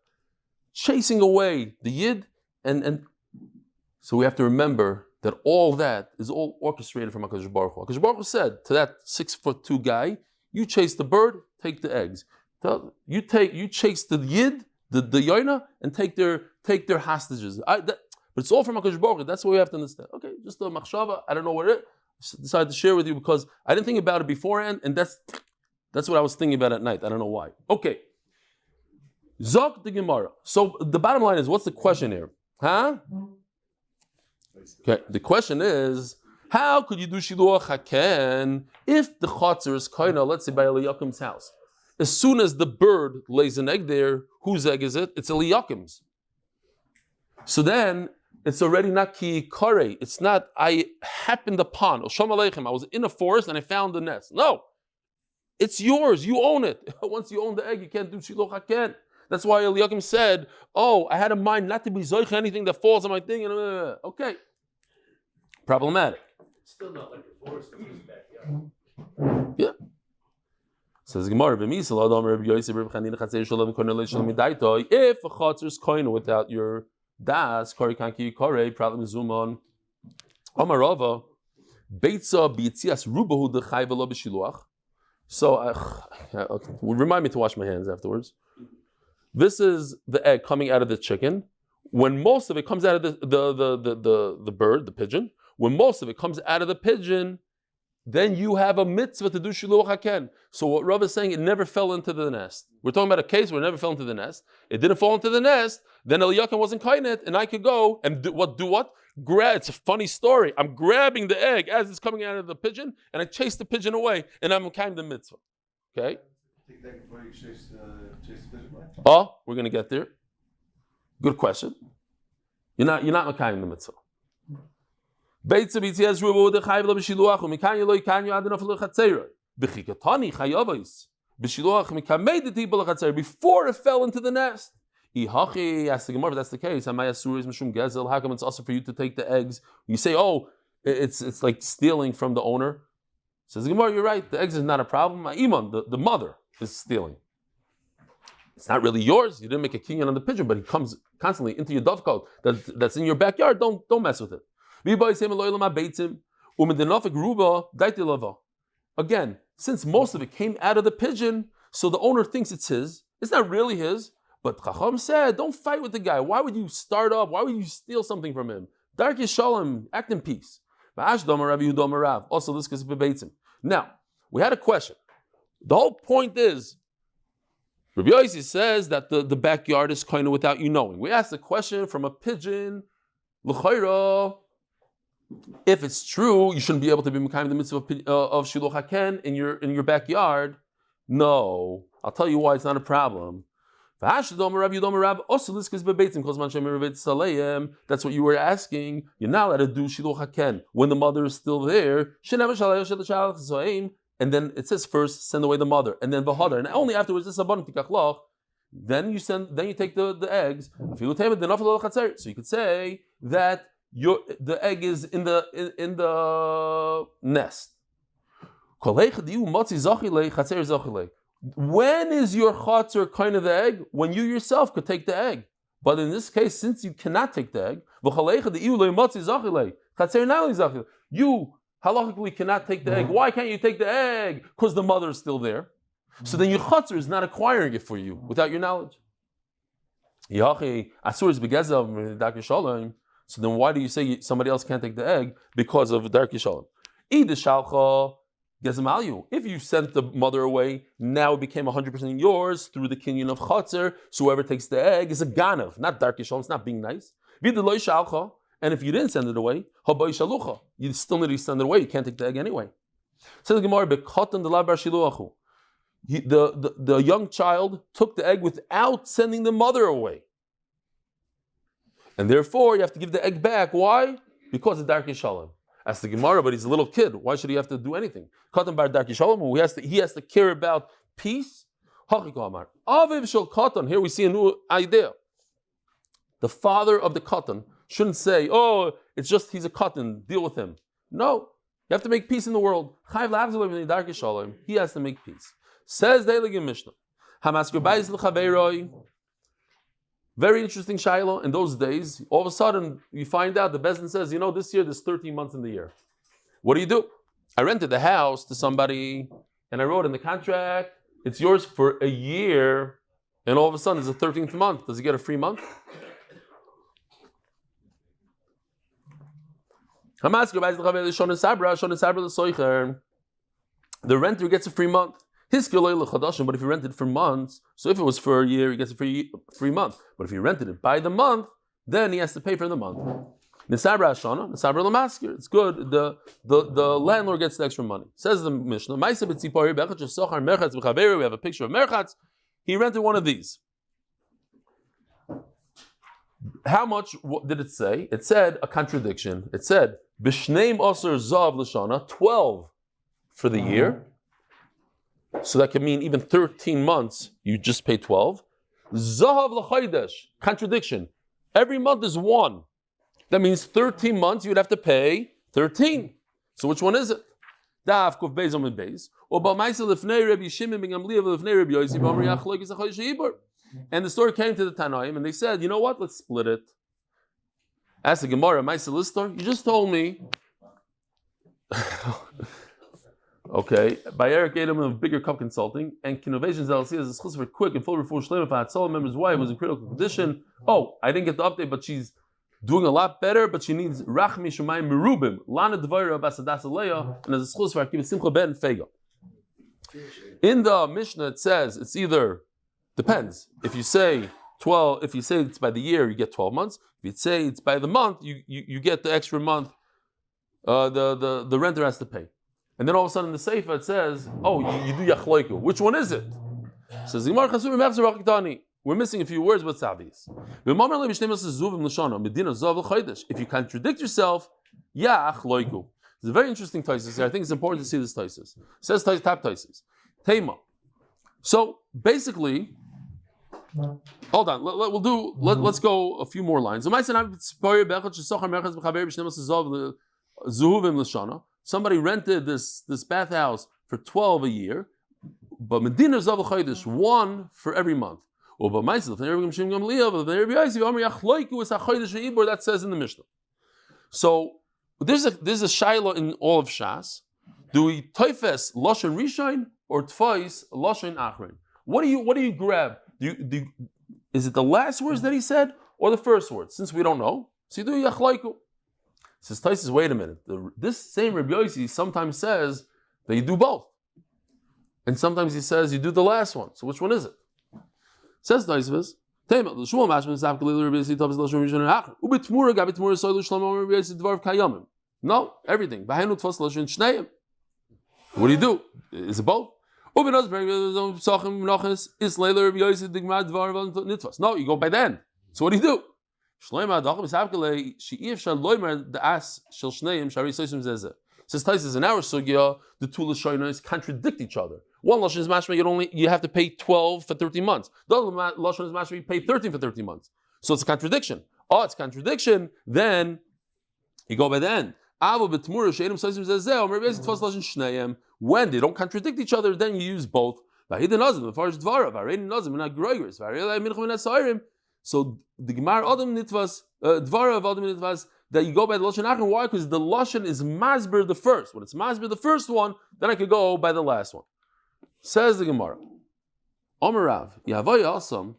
[SPEAKER 1] chasing away the Yid, and so we have to remember that all that is all orchestrated from HaKadosh Baruch Hu. HaKadosh Baruch Hu said to that 6'2" guy, you chase the bird, take the eggs. You chase the Yid, the Yaina, and take their hostages. But it's all from HaKadosh Baruch Hu. That's what we have to understand. Okay, just a machshava. I don't know what it is. Decided to share with you because I didn't think about it beforehand, and that's what I was thinking about at night. I don't know why. Okay. Zok the Gemara. So the bottom line is, what's the question here? Huh? Okay. The question is, how could you do shiluach haken if the chotzer is kaina, let's say by Eliakim's house? As soon as the bird lays an egg there, whose egg is it? It's Eliakim's. So then it's already not ki kare. It's not I happened upon. Osham aleichem. I was in a forest and I found the nest. No, it's yours. You own it. Once you own the egg, you can't do shiluach haken. That's why Eliakim said, "Oh, I had in mind not to be zoich anything that falls on my thing." Okay, problematic.
[SPEAKER 6] It's still not like a forest in his backyard.
[SPEAKER 1] Yeah. Says Gemara, if a chotzer is koine without your das, kori kanki kore, problem zuman, Amarava, beitza b'yitzias rubahu dechai v'lo b'shiluach. So, remind me to wash my hands afterwards. This is the egg coming out of the chicken. When most of it comes out of the bird, the pigeon, when most of it comes out of the pigeon, then you have a mitzvah to do shiluach haken. So what Rav is saying, it never fell into the nest. We're talking about a case where it never fell into the nest. It didn't fall into the nest, then Eliakim wasn't kainet, and I could go and do what? It's a funny story. I'm grabbing the egg as it's coming out of the pigeon, and I chase the pigeon away, and I'm kind of the mitzvah. Okay?
[SPEAKER 6] Take that before you chase the pigeon away?
[SPEAKER 1] Oh, we're going to get there. Good question. You're not Makayim the mitzvah. Beitza b'tzias rubo dechayv lo b'shiluach u'mikanyo lo yikanyo adenof lo chatzera b'chikatani chayavos b'shiluach mikamedeti b'lo chatzera before it fell into the nest. Ihachi asked the Gemara, if that's the case, amay asur is mishum gezel. How come it's also for you to take the eggs? You say, oh, it's like stealing from the owner. Says the Gemara, you're right. The eggs is not a problem. Iman, the mother, is stealing. It's not really yours. You didn't make a kinyan on the pigeon, but he comes constantly into your dovecote that's in your backyard. Don't mess with it. Again, since most of it came out of the pigeon, so the owner thinks it's his. It's not really his, but Chacham said, don't fight with the guy. Why would you start up? Why would you steal something from him? Darki Shalom, act in peace. Also, this is bebeitzim. Now, we had a question. The whole point is, Rabbi Yossi says that the backyard is kind of without you knowing. We asked the question from a pigeon, l'chayra. If it's true, you shouldn't be able to be mekayim the mitzvah of shiluach haken in your backyard. No, I'll tell you why it's not a problem. That's what you were asking. You're not allowed to do shiluach haken when the mother is still there. And then it says first send away the mother, and then v'hadar, and only afterwards this abundant tikachlach. Then you take the eggs. So you could say that the egg is in the nest. When is your chotzer kind of the egg? When you yourself could take the egg. But in this case, since you cannot take the egg, you halachically cannot take the egg. Why can't you take the egg? Because the mother is still there. So then your chotzer is not acquiring it for you without your knowledge. So then why do you say somebody else can't take the egg? Because of darki shalom. Gezemalyu. If you sent the mother away, now it became 100% yours through the kinyan of Chatzer. So whoever takes the egg is a ganav, not darkei shalom. It's not being nice. And if you didn't send it away, you still need to send it away. You can't take the egg anyway. Says the Gemara, the young child took the egg without sending the mother away. And therefore, you have to give the egg back. Why? Because of darkei shalom. Ask the Gemara, but he's a little kid. Why should he have to do anything? Katan bar darkei shalom, he has to care about peace. Here we see a new idea. The father of the katan shouldn't say, oh, it's just he's a katan, deal with him. No, you have to make peace in the world. He has to make peace. Says the Elegant Mishnah. Very interesting Shiloh. In those days, all of a sudden, you find out the Bezdin says, this year there's 13 months in the year. What do? I rented the house to somebody, and I wrote in the contract, it's yours for a year, and all of a sudden it's the 13th month. Does he get a free month? The renter gets a free month. But if you rented for months, so if it was for a year, he gets a free month. But if you rented it by the month, then he has to pay for the month. It's good. The landlord gets the extra money. Says the Mishnah. We have a picture of Merchatz. He rented one of these. How much did it say? It said a contradiction. It said Bishneim Osir Zav Lashana, 12 for the year. So that can mean even 13 months, you just pay 12. Zahav l'chaydesh, contradiction. Every month is 1. That means 13 months you would have to pay 13. So which one is it? Daf Kuf Beis Amud Beis. And the story came to the Tanaim and they said, you know what, let's split it. Ask the Gemara, Maisa Listor, you just told me. Okay, by Eric Adelman of Bigger Cup Consulting, and Kidnovations LLC has a zechus for quick and full Refuah Shelaima for Hatzalah member's wife was in critical condition. Oh, I didn't get the update, but she's doing a lot better, but she needs Rachmi Shemayim Merubim, Lana Devorah bas hadassah Leah, and there's a zechus for Akiva Simcha Ben Fayga. In the Mishnah it says it's either, depends. If you say 12, if you say it's by the year, you get 12 months. If you say it's by the month, you get the extra month. The renter has to pay. And then all of a sudden in the Sefer it says, oh, you do yachloiku. Which one is it? It says, we're missing a few words, but it's obvious. If you contradict yourself, yachloiku. It's a very interesting taisus here. I think it's important to see this taisus. It says tap taisus. Tema. So basically, hold on. Let's go a few more lines. Somebody rented this bathhouse for 12 a year, but Medina Zav Chaydish, 1 for every month. That says in the Mishnah. So there's a shaila in all of Shas. Do we toifes lashon rishain or tfais lashon achrein? What do you grab? Is it the last words that he said or the first words? Since we don't know, so you do yachloiku. Says Taisus, wait a minute. This same Reb Eli sometimes says that you do both, and sometimes he says you do the last one. So which one is it? Says Taisus, no, everything. What do you do? Is it both? No, you go by the end. So what do you do? Says Taisus, in our sugya, the two lashonos contradict each other. One lashon is mashma, you have to pay 12 for 13 months. The other lashon is mashma, you pay 13 for 13 months. So it's a contradiction. Oh, it's a contradiction. Then you go by the end. When they don't contradict each other, then you use both. So the Gemara Adam Nitvas, Devora of Adam Nitvas, that you go by the Lashon Achron. Why? Because the Lashon is Masber the first. When it's Masber the first one, then I could go by the last one. Says the Gemara. Omer Rav, Yahavoy Asam,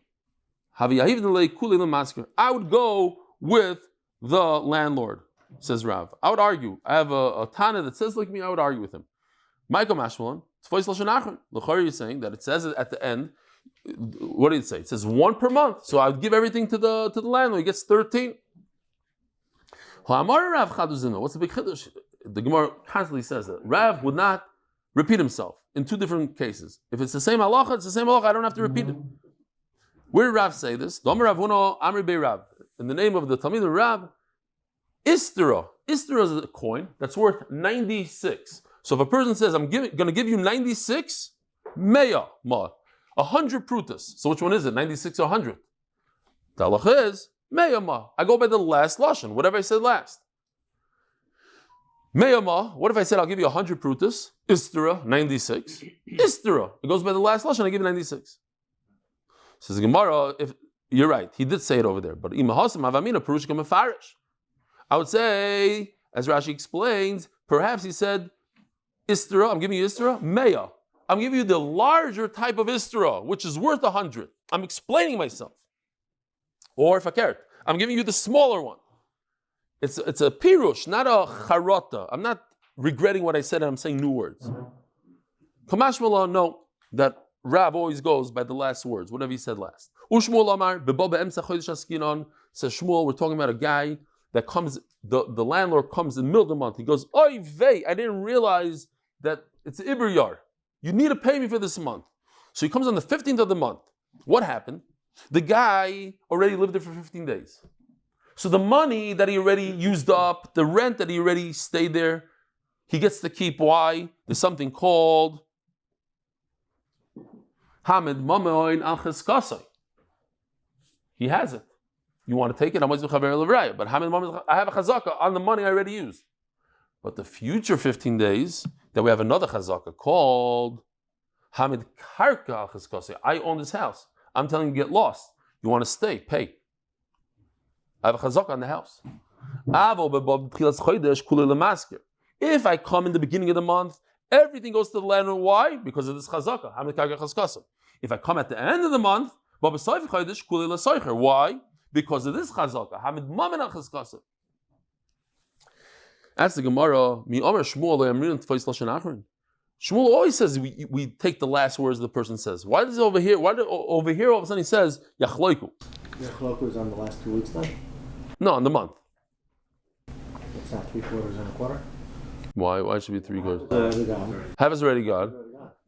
[SPEAKER 1] Haviyahiv Nelei Kuli Lemasker. I would go with the landlord, says Rav. I would argue. I have a Tana that says like me, I would argue with him. Michael Mashmalon, Tfois Lashon Achron. L'chari is saying that it says at the end. What did it say? It says 1 per month. So I would give everything to the landlord. He gets 13. What's the big chiddush? The Gemara constantly says that Rav would not repeat himself in 2 different cases. If it's the same halacha, it's the same halacha. I don't have to repeat it. Where did Rav say this? In the name of the Talmid of Rav, Istera. Istera is a coin that's worth 96. So if a person says, I'm going to give you 96, Meya Ma, 100 prutas. So which one is it? 96 or 100? The halacha is Meya Ma. I go by the last lashon, whatever I said last. Meya Ma, what if I said I'll give you 100 prutas? Istera, 96. Istera. It goes by the last lashon, I give you 96. Says the Gemara, if you're right, he did say it over there, but I would say, as Rashi explains, perhaps he said, Istera, I'm giving you Istera, Meya. I'm giving you the larger type of Istera, which is worth 100. I'm explaining myself. Or if I care, I'm giving you the smaller one. It's a pirush, not a charata. I'm not regretting what I said and I'm saying new words. Kamash Mallah, no, that Rab always goes by the last words, whatever he said last. Ushmuel Amar, Beboba Emsa Chodesh Askinon, says Shmuel, we're talking about a guy that comes, the landlord comes in the middle of the month. He goes, Oy vey, I didn't realize that it's Iber Yar. You need to pay me for this month. So he comes on the 15th of the month. What happened? The guy already lived there for 15 days. So the money that he already used up, the rent that he already stayed there, he gets to keep. Why? There's something called Hamid Mamoin Al Cheskasai. He has it. You want to take it? But Hamid Mamoin, I have a chazaka on the money I already used. But the future 15 days, that we have another chazaka called Hamid Karka Al Cheskasai. I own this house. I'm telling you, get lost. You want to stay? Pay. I have a chazaka on the house. If I come in the beginning of the month, everything goes to the landlord. Why? Because of this chazaka. If I come at the end of the month, why? Because of this chazaka. That's the Gemara. Shmuel always says we take the last words the person says. Why does it over here? Why over here all of a sudden he says Yachloiku?
[SPEAKER 5] Yachloiku is on the last 2 weeks then?
[SPEAKER 1] No, on the month.
[SPEAKER 5] It's not 3/4 and a quarter?
[SPEAKER 1] Why? Why should it be 3/4?
[SPEAKER 5] Already gone.
[SPEAKER 1] Half is already gone.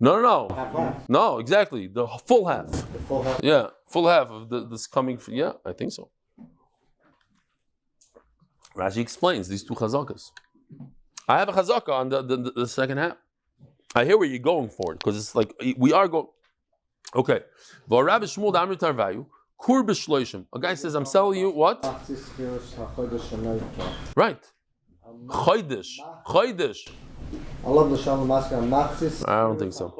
[SPEAKER 1] No.
[SPEAKER 5] Half.
[SPEAKER 1] No, exactly. The full half.
[SPEAKER 5] The full half?
[SPEAKER 1] Yeah, full half of this coming. Yeah, I think so. Rashi explains these 2 chazakas. I have a chazaka on the second half. I hear where you're going for it, because it's like, we are going. Okay. A guy says, I'm selling you what? Right. Chodesh.
[SPEAKER 5] I love the Shalom Masker on Machzis.
[SPEAKER 1] I don't think so.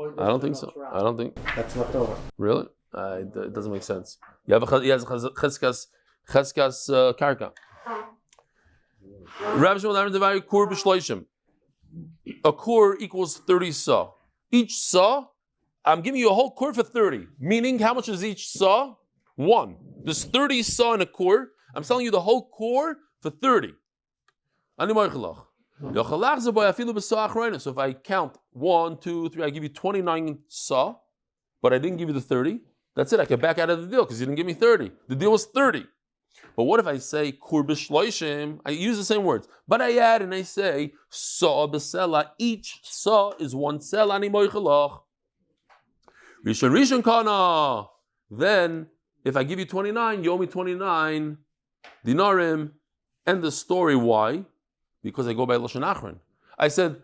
[SPEAKER 5] That's left over.
[SPEAKER 1] Really? It doesn't make sense. He has a cheskas karka. Rabbi Shmuel Devari kur b'shloishim. A kur equals 30 saw. Each saw, I'm giving you a whole kur for 30. Meaning, how much is each saw? 1. There's 30 saw in a kur. I'm selling you the whole kur for 30. So if I count 1, 2, 3, I give you 29 saw, but I didn't give you the 30. That's it. I can back out of the deal because you didn't give me 30. The deal was 30. But what if I say kur b'shloishim? I use the same words, but I add and I say saw b'sela. Each saw is 1 sela. Ani moichelach. Rishon kana. Then if I give you 29, you owe me 29 dinarim. End the story. Why? Because I go by lashon achron. I said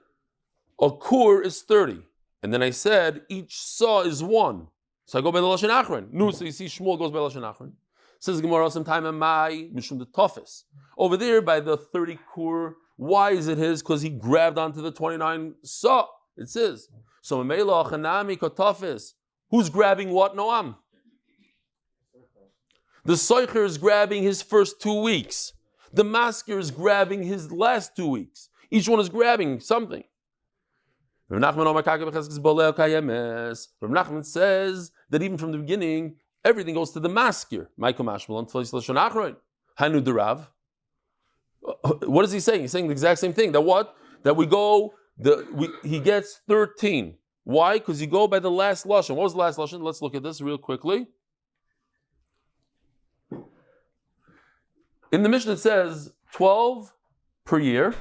[SPEAKER 1] a kur is 30, and then I said each saw is 1. So I go by the lashon achron. No, so you see Shmuel goes by lashon achron. Says Gemara sometime in Mai mishum the tofes. Over there by the 30 kur, why is it his? Because he grabbed onto the 29 saw. It says so. Meila chanami kotofes. Who's grabbing what? Noam. The soicher is grabbing his first 2 weeks. The masker is grabbing his last 2 weeks. Each one is grabbing something. Reb Nachman says that even from the beginning, everything goes to the masker. What is he saying? He's saying the exact same thing. That what? That we go he gets 13. Why? Because you go by the last lashon. What was the last lashon? Let's look at this real quickly. In the Mishnah it says 12 per year,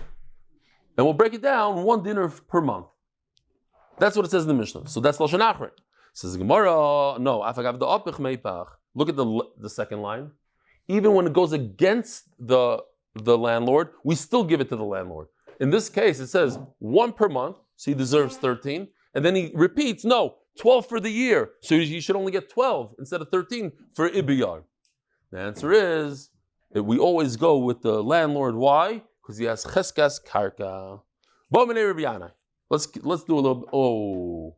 [SPEAKER 1] and we'll break it down 1 dinner per month. That's what it says in the Mishnah. So that's lashon achret. Says the Gemara, no. Look at the second line. Even when it goes against the landlord, we still give it to the landlord. In this case, it says 1 per month, so he deserves 13. And then he repeats, no, 12 for the year. So you should only get 12 instead of 13 for ibiyar. The answer is that we always go with the landlord. Why? Because he has cheskas karka. Let's do a little.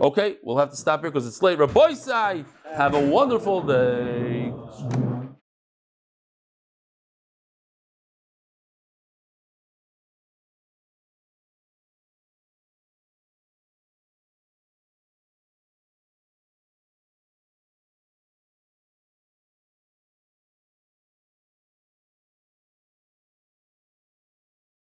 [SPEAKER 1] Okay, we'll have to stop here because it's late. Rabbi Sai, have a wonderful day.